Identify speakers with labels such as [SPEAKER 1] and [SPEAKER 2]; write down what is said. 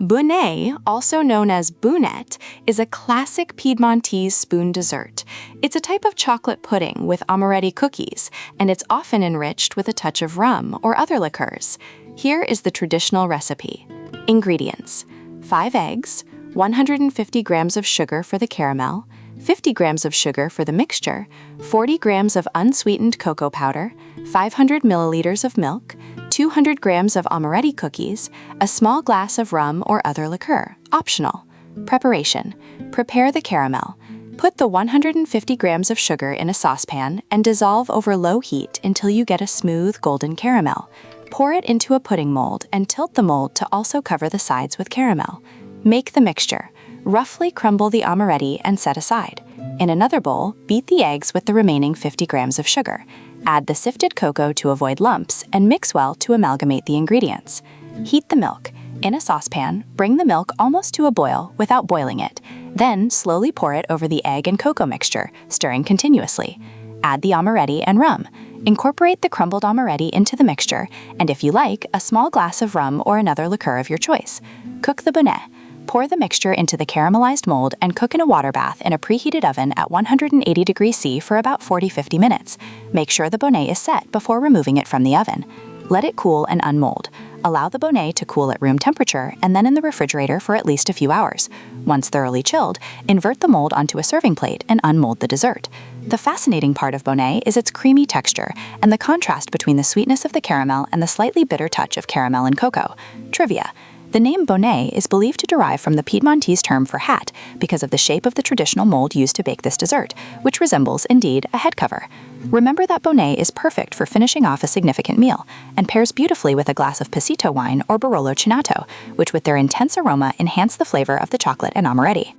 [SPEAKER 1] Bunet, also known as Bunet, is a classic Piedmontese spoon dessert. It's a type of chocolate pudding with amaretti cookies, and it's often enriched with a touch of rum or other liqueurs. Here is the traditional recipe. Ingredients: 5 eggs, 150 grams of sugar for the caramel, 50 grams of sugar for the mixture, 40 grams of unsweetened cocoa powder, 500 milliliters of milk, 200 grams of amaretti cookies, a small glass of rum or other liqueur, optional. Preparation: prepare the caramel. Put the 150 grams of sugar in a saucepan and dissolve over low heat until you get a smooth golden caramel. Pour it into a pudding mold and tilt the mold to also cover the sides with caramel. Make the mixture. Roughly crumble the amaretti and set aside. In another bowl, beat the eggs with the remaining 50 grams of sugar. Add the sifted cocoa to avoid lumps and mix well to amalgamate the ingredients. Heat the milk. In a saucepan, bring the milk almost to a boil without boiling it. Then slowly pour it over the egg and cocoa mixture, stirring continuously. Add the amaretti and rum. Incorporate the crumbled amaretti into the mixture, and if you like, a small glass of rum or another liqueur of your choice. Cook the Bonet. Pour the mixture into the caramelized mold and cook in a water bath in a preheated oven at 180 degrees C for about 40–50 minutes. Make sure the Bonet is set before removing it from the oven. Let it cool and unmold. Allow the Bonet to cool at room temperature and then in the refrigerator for at least a few hours. Once thoroughly chilled, invert the mold onto a serving plate and unmold the dessert. The fascinating part of Bonet is its creamy texture and the contrast between the sweetness of the caramel and the slightly bitter touch of caramel and cocoa. Trivia: the name Bonet is believed to derive from the Piedmontese term for hat because of the shape of the traditional mold used to bake this dessert, which resembles, indeed, a head cover. Remember that Bonet is perfect for finishing off a significant meal and pairs beautifully with a glass of Passito wine or Barolo Cinato, which with their intense aroma enhance the flavor of the chocolate and amaretti.